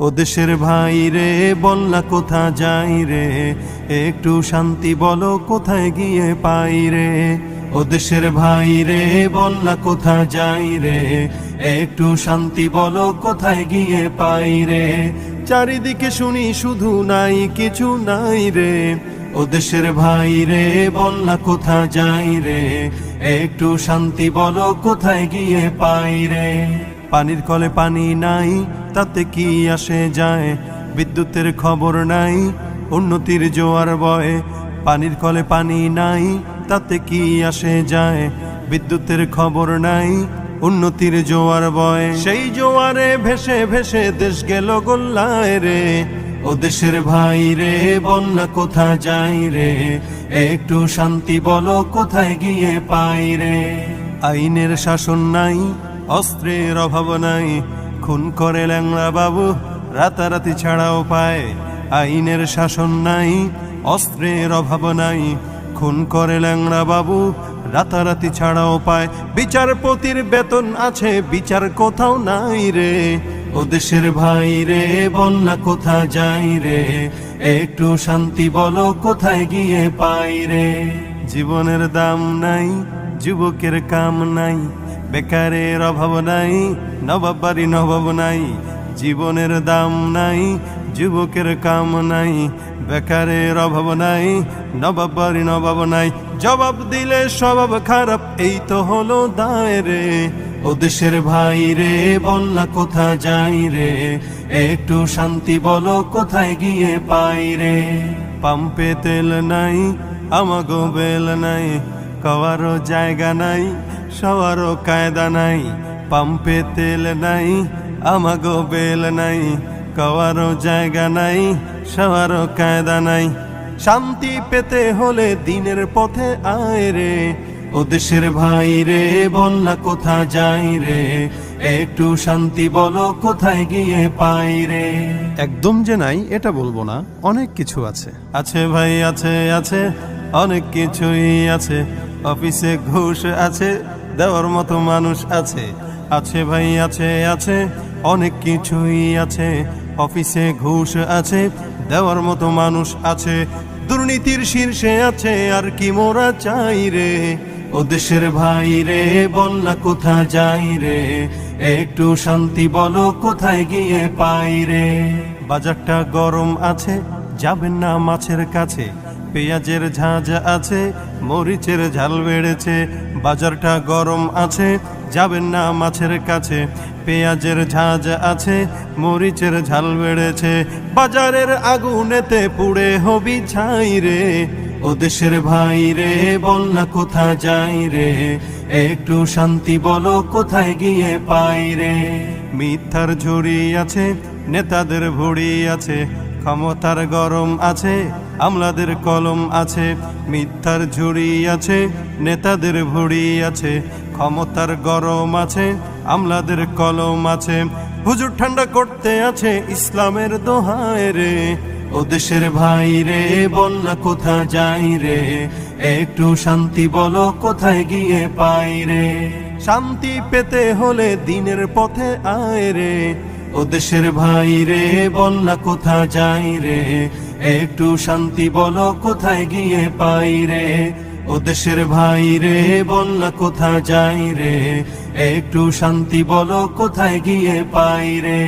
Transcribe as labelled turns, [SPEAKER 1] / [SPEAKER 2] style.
[SPEAKER 1] ও দেশের ভাই রে বল না কোথা যাই রে, একটু শান্তি বলো কোথায় গিয়ে পাই রে। ও দেশের ভাই রে বল না কোথা যাই রে, একটু শান্তি বলো কোথায় গিয়ে পাই রে। চারিদিকে শুনি শুধু নাই কিছু নাই রে, ও দেশের ভাই রে বল না কোথা যাই রে, একটু শান্তি বলো কোথায় গিয়ে পাই রে। পানির কলে পানি নাই তাতে কি আসে যায়, বিদ্যুতের খবর নাই উন্নতির জোয়ার বয়। পানির কলে পানি নাই তাতে কি আসে যায়, বিদ্যুতের খবর নাই উন্নতির জোয়ার বয়। সেই জোয়ারে ভেসে ভেসে দেশ গেল গোল্লায় রে, ও দেশের ভাই রে বল না কোথা যাই রে, একটু শান্তি বলো কোথায় গিয়ে পাই রে। আইনের শাসন নাই, অস্ত্রের অভাব নাই, খুন করে ল্যাংড়া বাবু রাতারাতি ছাড়াও পায়। আইনের শাসন নাই, অস্ত্রের অভাব নাই, খুন করে ল্যাংড়া বাবু রাতারাতি ছাড়াও পায়। বিচারপতির বেতন আছে, বিচার কোথাও নাই রে, ও দেশের ভাই রে বল না কোথা যাই রে, একটু শান্তি বলো কোথায় গিয়ে পাই রে। জীবনের দাম নাই, যুবকের কাম নাই, বেকারের অভাব নাই, নবাব বাড়ি নবাব নাই। জীবনের দাম নাই, যুবকের কাম নাই, বেকারের অভাব নাই, নবাব বাড়ি নবাব নাই। জবাব দিলে স্বভাব খারাপ, এই তো হলো দায় রে, ও দেশের ভাই রে বল না কোথা যাই রে, একটু শান্তি বলো কোথায় গিয়ে পাই রে। পাম্পে তেল নাই, আমাগো বেল নাই, কারো জায়গা নাই, সবারও কায়দা নাই। পাম্পে তেল নাই, আমাগো বেল নাই, কারো জায়গা নাই, সবারও কায়দা নাই। শান্তি পেতে হলে দিনের পথে আয় রে, ও দেশের ভাই রে বল না কোথা যাই রে, একটু শান্তি বলো কোথায় গিয়ে পাই রে।
[SPEAKER 2] একদম যে নাই এটা বলবো না, অনেক কিছু আছে।
[SPEAKER 1] আছে ভাই আছে, আছে অনেক কিছুই আছে। অফিসে ঘুষ আছে, দেওয়ার মতো মানুষ আছে। আছে ভাই আছে, আছে অনেক কিছুই আছে। অফিসে ঘুষ আছে, দেওয়ার মতো মানুষ আছে। দুর্নীতির শীর্ষে আছে, আর কি মোরা চাই রে, ও দেশের ভাই রে বল না কোথা যাই রে, একটু শান্তি বলো কোথায় গিয়ে পাই রে। বাজারটা গরম আছে, যাবেন না মাছের কাছে, পেঁয়াজের ঝাঁঝ আছে, মরিচের ঝাল বেড়েছে। বাজারটা গরম আছে, যাবেন না মাছের কাছে, পেঁয়াজের ঝাঁঝ আছে, মরিচের ঝাল বেড়েছে। বাজারের আগুনেতে পুড়ে হবি ছাই রে, ও দেশের ভাই রে বল না কোথা যাই রে, একটু শান্তি বলো কোথায় গিয়ে পাই রে। মিথ্যার ঝুড়ি আছে, নেতাদের ভুড়ি আছে, ক্ষমতার গরম আছে, আমলাদের কলম আছে। মিথ্যার ঝুড়ি আছে, নেতাদের ভুড়ি আছে, ক্ষমতার গরম আছে, আমলাদের কলম আছে। হুজুর ঠান্ডা করতে আছে ইসলামের দোহায় রে, ও দেশের ভাই রে বল না কোথা যাই রে, একটু শান্তি বলো কোথায় গিয়ে পাই রে। শান্তি পেতে হলে দিনের পথে আয় রে, ও দেশের ভাই রে বল না কোথা যাই রে, একটু শান্তি বলো কোথায় গিয়ে পাই রে। ও দেশের ভাই রে বল না কোথা যাই রে, একটু শান্তি বলো কোথায় গিয়ে পাই রে।